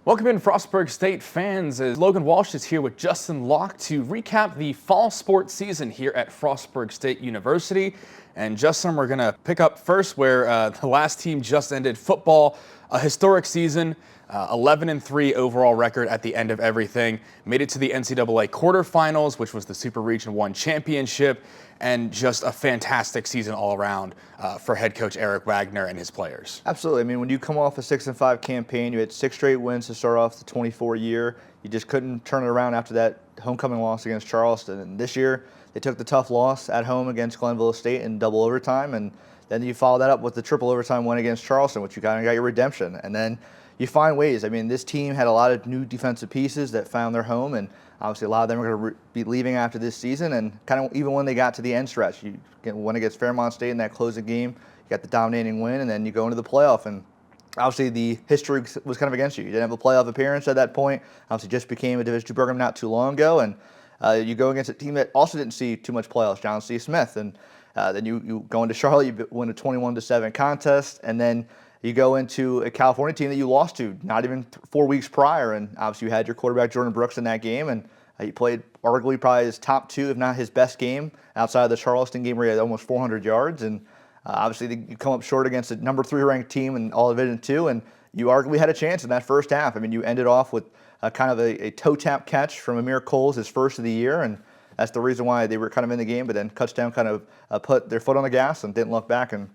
Welcome in, Frostburg State fans. As Logan Walsh is here with Justin Locke to recap the fall sports season here at Frostburg State University. And Justin, we're going to pick up first where the last team just ended football, a historic season, 11-3 overall record at the end of everything. Made it to the NCAA quarterfinals, which was the Super Region 1 championship, and just a fantastic season all around for head coach Eric Wagner and his players. Absolutely. I mean, when you come off a 6-5 campaign, you had 6 straight wins to start off the 24 year. You just couldn't turn it around after that homecoming loss against Charleston. And this year, they took the tough loss at home against Glenville State in double overtime, and then you follow that up with the triple overtime win against Charleston, which you kind of got your redemption. And then you find ways. I mean, this team had a lot of new defensive pieces that found their home, and obviously a lot of them are going to be leaving after this season. And kind of even when they got to the end stretch, you won against Fairmont State in that closing game, you got the dominating win, and then you go into the playoff. And obviously the history was kind of against you. You didn't have a playoff appearance at that point. Obviously just became a Division II program not too long ago, and you go against a team that also didn't see too much playoffs, John C. Smith. And then you go into Charlotte, you win a 21-7 contest, and then you go into a California team that you lost to not even 4 weeks prior, and obviously you had your quarterback Jordan Brooks in that game, and he played arguably probably his top 2, if not his best game, outside of the Charleston game where he had almost 400 yards. And obviously you come up short against a number 3 ranked team in all Division II, and you arguably had a chance in that first half. I mean, you ended off with kind of a toe tap catch from Amir Coles, his first of the year, and that's the reason why they were kind of in the game. But then touchdown kind of put their foot on the gas and didn't look back, and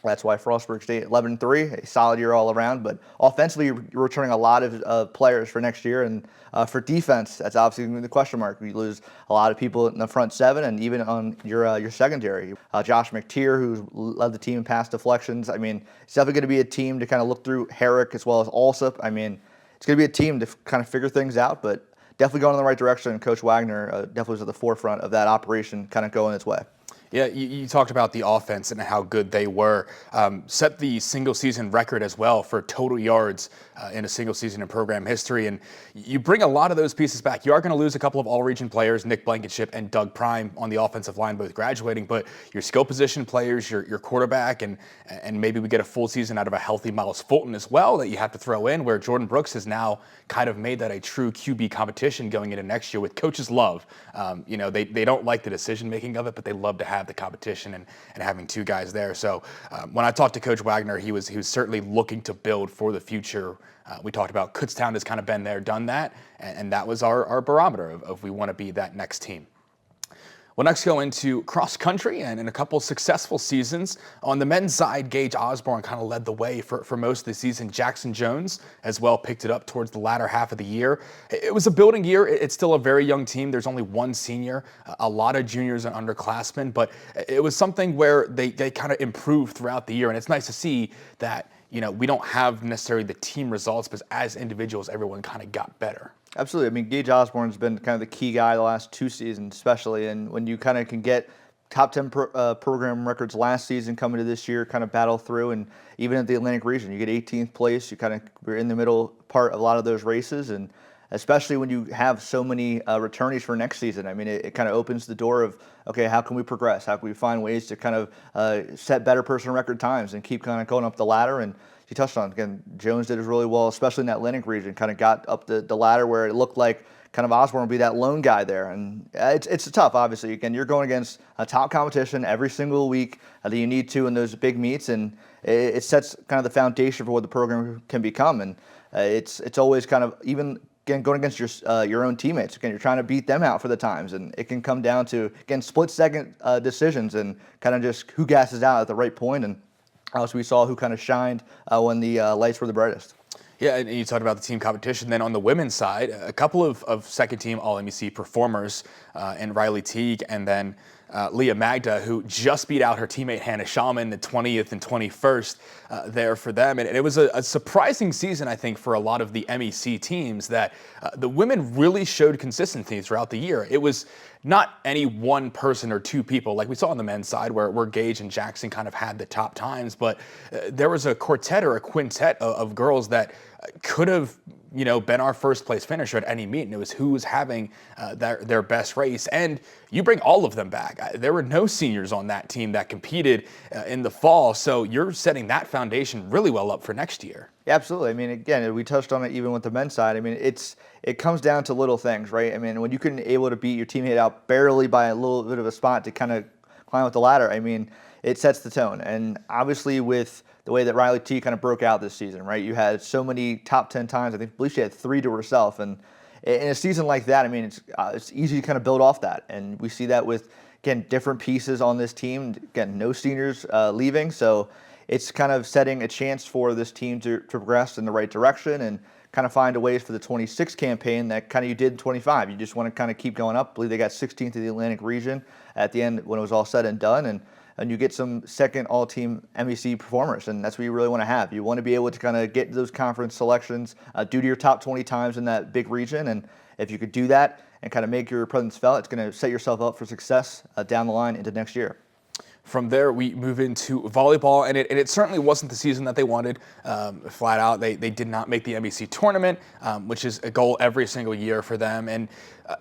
that's why Frostburg State 11-3, a solid year all around. But offensively, you're returning a lot of players for next year, and for defense, that's obviously the question mark. You lose a lot of people in the front 7, and even on your secondary. Josh McTeer, who led the team in pass deflections. I mean, it's definitely going to be a team to kind of look through. Herrick as well as Alsop. I mean, it's going to be a team to kind of figure things out, but definitely going in the right direction. And Coach Wagner definitely was at the forefront of that operation, kind of going its way. Yeah, you talked about the offense and how good they were. Set the single season record as well for total yards in a single season in program history. And you bring a lot of those pieces back. You are going to lose a couple of all-region players, Nick Blankenship and Doug Prime on the offensive line, both graduating. But your skill position players, your quarterback, and maybe we get a full season out of a healthy Miles Fulton as well that you have to throw in, where Jordan Brooks has now kind of made that a true QB competition going into next year with coaches love. They don't like the decision-making of it, but they love to have the competition and having 2 guys there. So when I talked to Coach Wagner, he was certainly looking to build for the future. We talked about Kutztown has kind of been there, done that, and that was our barometer of we want to be that next team. We'll next go into cross country, and in a couple successful seasons. On the men's side, Gage Osborne kind of led the way for most of the season. Jackson Jones as well picked it up towards the latter half of the year. It was a building year. It's still a very young team. There's only 1 senior, a lot of juniors and underclassmen, but it was something where they kind of improved throughout the year, and it's nice to see that we don't have necessarily the team results, but as individuals, everyone kind of got better. Absolutely. I mean, Gage Osborne's been kind of the key guy the last 2 seasons, especially. And when you kind of can get top 10 program records last season coming to this year, kind of battle through, and even at the Atlantic region, you get 18th place. You kind of were in the middle part of a lot of those races, and especially when you have so many returnees for next season. I mean, it kind of opens the door of, okay, how can we progress? How can we find ways to kind of set better personal record times and keep kind of going up the ladder? And you touched on, again, Jones did it really well, especially in that Atlantic region, kind of got up the ladder where it looked like kind of Osborne would be that lone guy there. And it's tough, obviously. Again, you're going against a top competition every single week that you need to in those big meets, and it sets kind of the foundation for what the program can become. And it's always kind of, even again, going against your own teammates. Again, you're trying to beat them out for the times, and it can come down to, again, split-second decisions and kind of just who gasses out at the right point. And also we saw who kind of shined when the lights were the brightest. Yeah, and you talked about the team competition. Then on the women's side, a couple of second-team All-MEC performers in Riley Teague and then Leah Magda, who just beat out her teammate Hannah Shulman, the 20th and 21st there for them. And it was a surprising season, I think, for a lot of the MEC teams that the women really showed consistency throughout the year. It was not any one person or 2 people like we saw on the men's side where Gage and Jackson kind of had the top times, but there was a quartet or a quintet of girls that could have, been our first place finisher at any meet, and it was who was having their best race. And you bring all of them back. There were no seniors on that team that competed in the fall, so you're setting that foundation really well up for next year. Yeah, absolutely. I mean, again, we touched on it even with the men's side. I mean, it comes down to little things, right? I mean, when you can able to beat your teammate out barely by a little bit of a spot to kind of climb up the ladder, I mean, it sets the tone. And obviously with the way that Riley T kind of broke out this season, right? You had so many top 10 times. I believe she had 3 to herself. And in a season like that, I mean, it's easy to kind of build off that. And we see that with, again, different pieces on this team. Again, no seniors leaving. So it's kind of setting a chance for this team to progress in the right direction and kind of find a ways for the 26 campaign that kind of you did in 25. You just want to kind of keep going up. I believe they got 16th in the Atlantic region at the end when it was all said and done. And you get some second all-team MEC performers, and that's what you really want to have. You want to be able to kind of get those conference selections due to your top 20 times in that big region, and if you could do that and kind of make your presence felt, it's going to set yourself up for success down the line into next year. From there, we move into volleyball, and it certainly wasn't the season that they wanted. Flat out, they did not make the MEC tournament, which is a goal every single year for them. And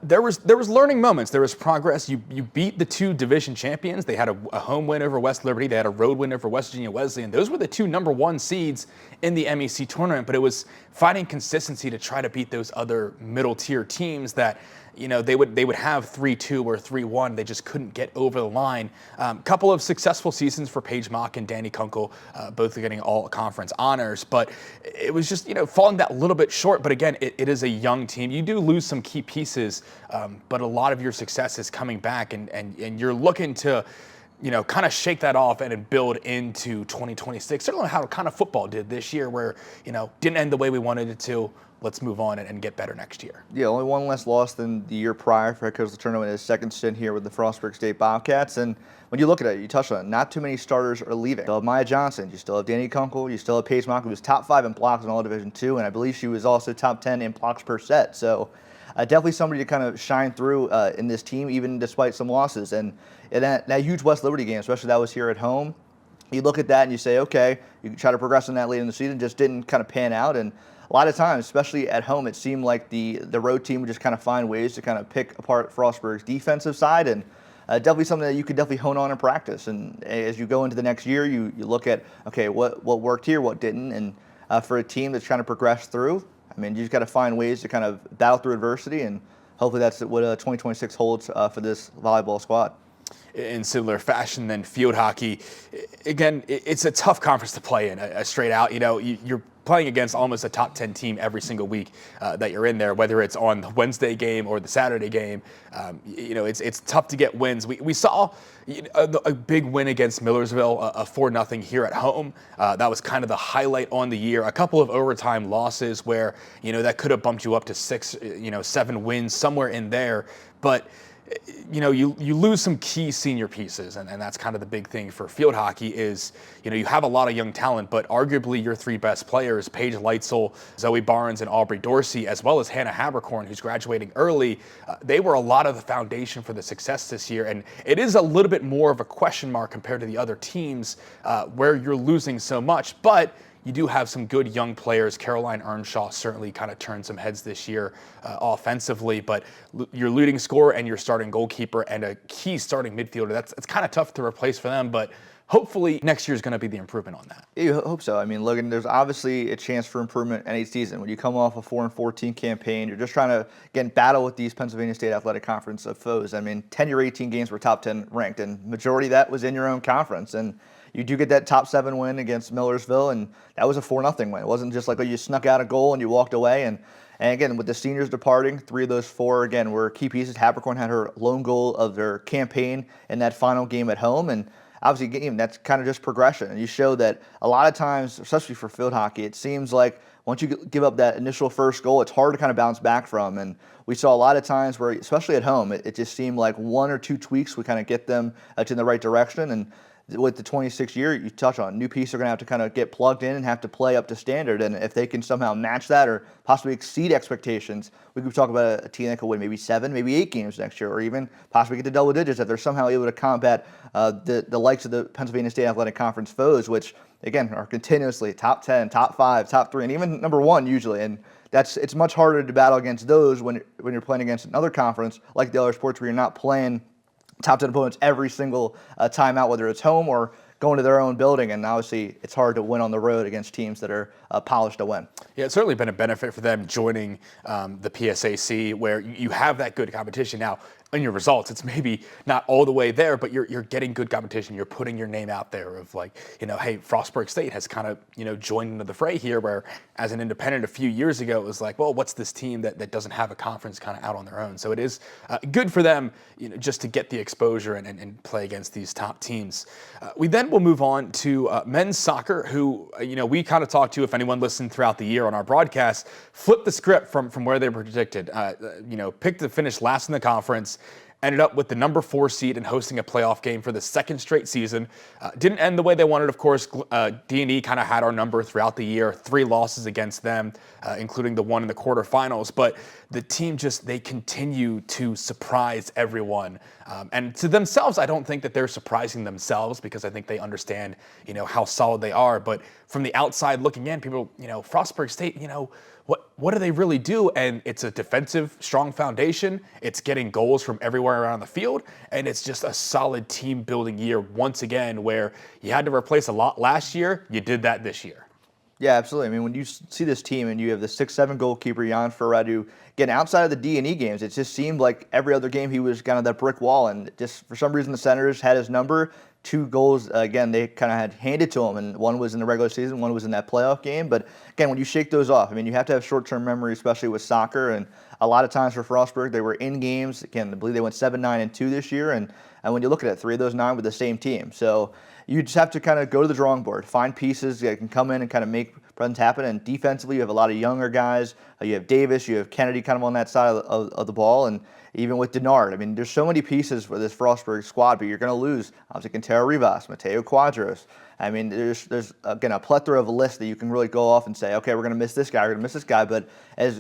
there was learning moments. There was progress. You beat the 2 division champions. They had a home win over West Liberty. They had a road win over West Virginia Wesleyan. Those were the 2 #1 seeds in the MEC tournament. But it was finding consistency to try to beat those other middle tier teams that, they would have 3-2 or 3-1. They just couldn't get over the line. Couple of successful seasons for Paige Mock and Danny Kunkel, both getting all conference honors. But it was just, falling that little bit short. But again, it is a young team. You do lose some key pieces, but a lot of your success is coming back, and you're looking to, kind of shake that off and build into 2026. Certainly how kind of football did this year, where, didn't end the way we wanted it to. Let's move on and get better next year. Yeah, only one less loss than the year prior for head coach of the tournament in his second stint here with the Frostburg State Bobcats. And when you look at it, you touched on it, not too many starters are leaving. You still have Maya Johnson, you still have Danny Kunkel, you still have Paige Mock, who was top 5 in blocks in all Division II, and I believe she was also top 10 in blocks per set. So definitely somebody to kind of shine through in this team, even despite some losses. And that huge West Liberty game, especially that was here at home, you look at that and you say, okay, you can try to progress in that late in the season, just didn't kind of pan out. And a lot of times, especially at home, it seemed like the road team would just kind of find ways to kind of pick apart Frostburg's defensive side, and definitely something that you could definitely hone on in practice. And as you go into the next year, you look at, okay, what worked here, what didn't, and for a team that's trying to progress through, I mean, you just got to find ways to kind of battle through adversity, and hopefully that's what 2026 holds for this volleyball squad. In similar fashion than field hockey, again, it's a tough conference to play in. Straight out, you're playing against almost a top 10 team every single week that you're in there, whether it's on the Wednesday game or the Saturday game. It's tough to get wins. We saw a big win against Millersville, a 4-0 here at home. That was kind of the highlight on the year. A couple of overtime losses where, that could have bumped you up to 6, 7 wins, somewhere in there. But you lose some key senior pieces, and that's kind of the big thing for field hockey is, you have a lot of young talent, but arguably your 3 best players, Paige Leitzel, Zoe Barnes, and Aubrey Dorsey, as well as Hannah Habercorn, who's graduating early, they were a lot of the foundation for the success this year. And it is a little bit more of a question mark compared to the other teams where you're losing so much, but you do have some good young players. Caroline Earnshaw certainly kind of turned some heads this year offensively, but your leading scorer and your starting goalkeeper and a key starting midfielder, it's kind of tough to replace for them, but hopefully next year is going to be the improvement on that. Yeah, you hope so. I mean, Logan, there's obviously a chance for improvement any season. When you come off a 4-14 campaign, you're just trying to, again, battle with these Pennsylvania State Athletic Conference foes. I mean, 10 of your 18 games were top 10 ranked, and majority of that was in your own conference. And you do get that top 7 win against Millersville, and that was a 4-0 win. It wasn't just like, oh, you snuck out a goal and you walked away. And again, with the seniors departing, 3 of those 4, again, were key pieces. Habercorn had her lone goal of their campaign in that final game at home. And obviously, that's kind of just progression. And you show that a lot of times, especially for field hockey, it seems like once you give up that initial first goal, it's hard to kind of bounce back from. And we saw a lot of times where, especially at home, it just seemed like 1 or 2 tweaks would kind of get them to the right direction. And with the 26 year, you touch on, new pieces are going to have to kind of get plugged in and have to play up to standard. And if they can somehow match that or possibly exceed expectations, we could talk about a team that could win maybe 7, maybe 8 games next year, or even possibly get to double digits if they're somehow able to combat the likes of the Pennsylvania State Athletic Conference foes, which again are continuously top 10, top 5, top 3, and even number 1 usually. And it's much harder to battle against those when you're playing against another conference like the other sports where you're not playing top 10 opponents every single time out, whether it's home or going to their own building. And obviously, it's hard to win on the road against teams that are polished to win. Yeah, it's certainly been a benefit for them joining the PSAC, where you have that good competition. Now, in your results, it's maybe not all the way there, but you're getting good competition. You're putting your name out there of like, hey, Frostburg State has kind of, joined into the fray here, where as an independent a few years ago, it was like, well, what's this team that doesn't have a conference kind of out on their own? So it is good for them, just to get the exposure and play against these top teams. We then will move on to men's soccer, who, we kind of talked to, if anyone listened throughout the year on our broadcast, flipped the script from where they were predicted, picked to finish last in the conference, ended up with the number 4 seed and hosting a playoff game for the second straight season. Didn't end the way they wanted, of course. D&E kind of had our number throughout the year, 3 losses against them, including the one in the quarterfinals. But the team they continue to surprise everyone. And to themselves, I don't think that they're surprising themselves, because I think they understand, how solid they are. But from the outside looking in, people, Frostburg State, what do they really do? And it's a defensive, strong foundation. It's getting goals from everywhere around the field. And it's just a solid team building year once again, where you had to replace a lot last year. You did that this year. Yeah, absolutely. I mean, when you see this team and you have the 6'7" goalkeeper, Jan Ferredu, getting outside of the D&E games, it just seemed like every other game he was kind of that brick wall. And just for some reason, the Senators had his number. 2 goals, again, they kind of had handed to him, and one was in the regular season, one was in that playoff game. But again, when you shake those off, I mean, you have to have short-term memory, especially with soccer. And a lot of times for Frostburg, they were in games. Again, I believe they went 7-9-2 this year. And when you look at it, 3 of those 9 with the same team. So you just have to kind of go to the drawing board, find pieces that can come in and kind of make presence happen. And defensively, you have a lot of younger guys. You have Davis, you have Kennedy kind of on that side of the ball. And even with Denard, I mean, there's so many pieces for this Frostburg squad, but you're going to lose, obviously, Quintero Rivas, Mateo Quadros. I mean, there's again, a plethora of a list that you can really go off and say, okay, we're going to miss this guy, we're going to miss this guy. But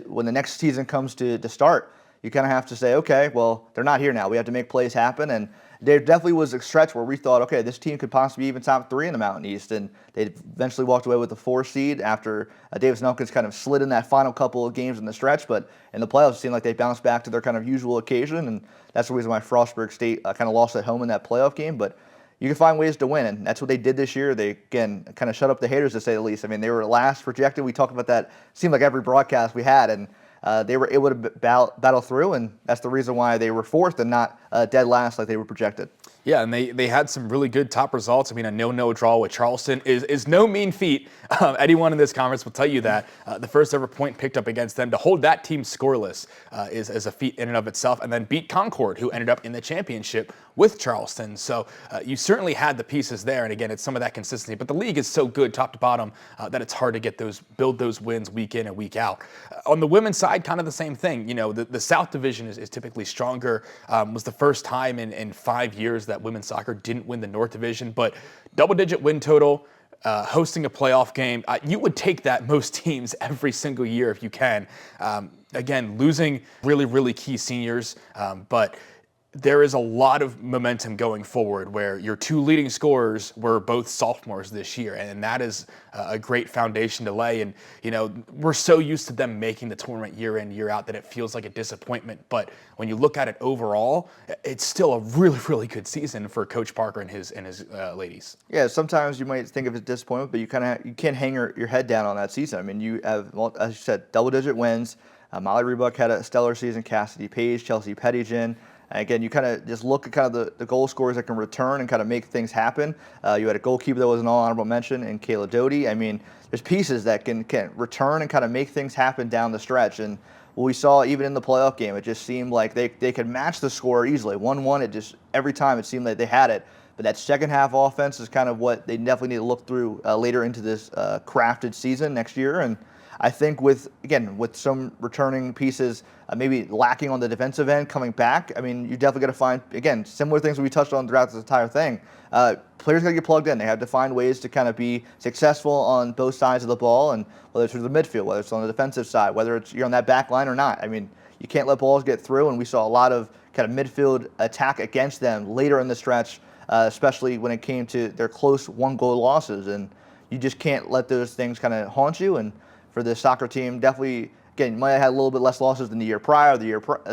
when the next season comes to start, you kind of have to say, okay, well, they're not here now. We have to make plays happen. And there definitely was a stretch where we thought, okay, this team could possibly even top 3 in the Mountain East. And they eventually walked away with the 4 seed after Davis and Elkins kind of slid in that final couple of games in the stretch. But in the playoffs, it seemed like they bounced back to their kind of usual occasion. And that's the reason why Frostburg State kind of lost at home in that playoff game. But you can find ways to win, and that's what they did this year. They, again, kind of shut up the haters, to say the least. I mean, they were last projected. We talked about that, seemed like every broadcast we had, and they were able to battle through, and that's the reason why they were 4th and not dead last like they were projected. Yeah, and they had some really good top results. I mean, a 0-0 draw with Charleston is no mean feat. Anyone in this conference will tell you that. The first ever point picked up against them. To hold that team scoreless is a feat in and of itself. And then beat Concord, who ended up in the championship with Charleston. So you certainly had the pieces there. And again, it's some of that consistency. But the league is so good, top to bottom, that it's hard to build those wins week in and week out. On the women's side, kind of the same thing. The South Division is typically stronger. Was the first time in 5 years that women's soccer didn't win the North Division, but double-digit win total, hosting a playoff game. You would take that most teams every single year if you can. Again, losing really, really key seniors, but there is a lot of momentum going forward, where your 2 leading scorers were both sophomores this year, and that is a great foundation to lay. And we're so used to them making the tournament year in, year out, that it feels like a disappointment. But when you look at it overall, it's still a really, really good season for Coach Parker and his ladies. Yeah, sometimes you might think of it as disappointment, but you can't hang your head down on that season. I mean, you have, well, as you said, double-digit wins. Molly Rebuck had a stellar season. Cassidy Page, Chelsea Pettigen. Again, you kind of just look at kind of the goal scorers that can return and kind of make things happen. You had a goalkeeper that was an all-honorable mention in Kayla Doty. I mean, there's pieces that can return and kind of make things happen down the stretch. And what we saw even in the playoff game, it just seemed like they could match the score easily. 1-1, it just every time it seemed like they had it. But that second half offense is kind of what they definitely need to look through later into this crafted season next year. And I think with some returning pieces, maybe lacking on the defensive end coming back, I mean, you definitely got to find, again, similar things we touched on throughout this entire thing. Players got to get plugged in. They have to find ways to kind of be successful on both sides of the ball, and whether it's through the midfield, whether it's on the defensive side, whether it's you're on that back line or not. I mean, you can't let balls get through, and we saw a lot of kind of midfield attack against them later in the stretch, especially when it came to their close one-goal losses. And you just can't let those things kind of haunt you. And for the soccer team, definitely, again, you might have had a little bit less losses than the year prior, the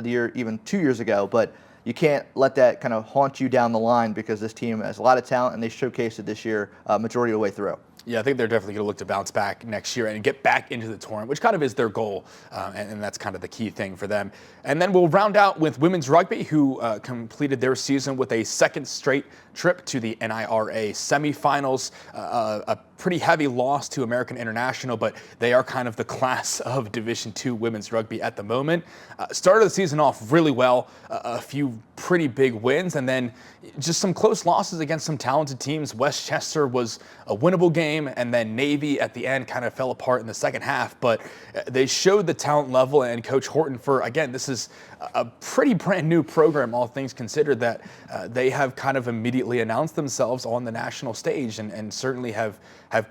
year even 2 years ago, but you can't let that kind of haunt you down the line, because this team has a lot of talent, and they showcased it this year majority of the way through. Yeah, I think they're definitely going to look to bounce back next year and get back into the tournament, which kind of is their goal, and that's kind of the key thing for them. And then we'll round out with women's rugby, who completed their season with a second straight trip to the NIRA semifinals. A pretty heavy loss to American International, but they are kind of the class of Division II women's rugby at the moment. Started the season off really well, a few pretty big wins, and then just some close losses against some talented teams. Westchester was a winnable game, and then Navy at the end kind of fell apart in the second half, but they showed the talent level, and Coach Horton, for, again, this is a pretty brand new program, all things considered, that they have kind of immediately announced themselves on the national stage, and certainly have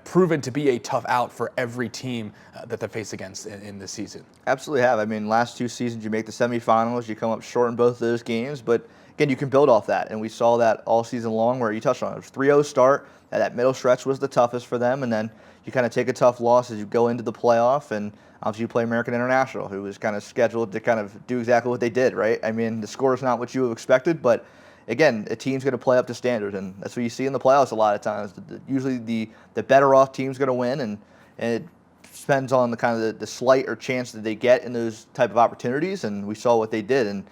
proven to be a tough out for every team that they face against in this season. Absolutely have. I mean, last 2 seasons you make the semifinals, you come up short in both those games, but again, you can build off that, and we saw that all season long, where you touched on it. It was 3-0 start, and that middle stretch was the toughest for them, and then you kind of take a tough loss as you go into the playoff, and obviously you play American International, who was kind of scheduled to kind of do exactly what they did, right? I mean, the score is not what you have expected, but again, a team's going to play up to standard, and that's what you see in the playoffs a lot of times. Usually the better off team's going to win, and it depends on the kind of the slight or chance that they get in those type of opportunities, and we saw what they did. And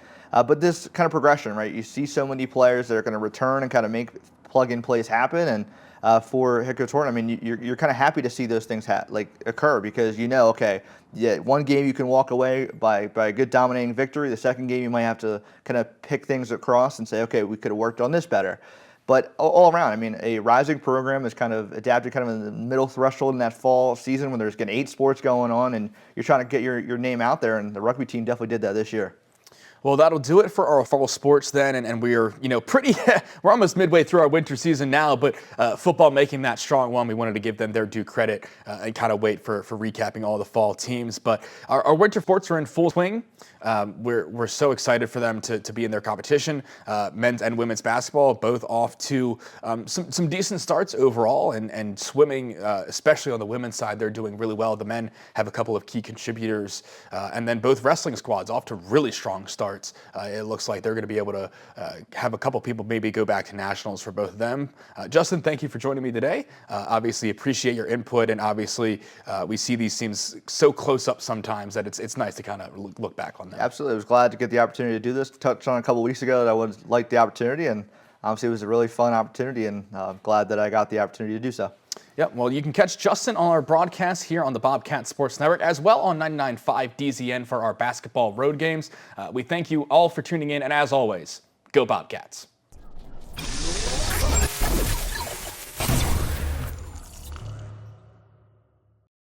but this kind of progression, right? You see so many players that are going to return and kind of make plug-in plays happen, and for head coach Horton, I mean, you're kind of happy to see those things occur, because you know, okay, yeah, one game you can walk away by a good dominating victory. The second game you might have to kind of pick things across and say, okay, we could have worked on this better. But all around, I mean, a rising program is kind of adapted kind of in the middle threshold in that fall season when there's getting 8 sports going on, and you're trying to get your name out there, and the rugby team definitely did that this year. Well, that'll do it for our fall sports then, and we are, we're almost midway through our winter season now, but football making that strong one, we wanted to give them their due credit and kind of wait for recapping all the fall teams. But our winter sports are in full swing. We're so excited for them to be in their competition. Men's and women's basketball both off to some decent starts overall, and swimming, especially on the women's side, they're doing really well. The men have a couple of key contributors, and then both wrestling squads off to really strong starts. It looks like they're going to be able to have a couple people maybe go back to nationals for both of them. Justin, thank you for joining me today. Obviously appreciate your input, and obviously we see these teams so close up sometimes that it's nice to kind of look back on them. Absolutely. I was glad to get the opportunity to do this. Touched on a couple weeks ago that I would like the opportunity, and obviously it was a really fun opportunity, and I'm glad that I got the opportunity to do so. Yep, well, you can catch Justin on our broadcast here on the Bobcat Sports Network, as well on 99.5 DZN for our basketball road games. We thank you all for tuning in, and as always, go Bobcats.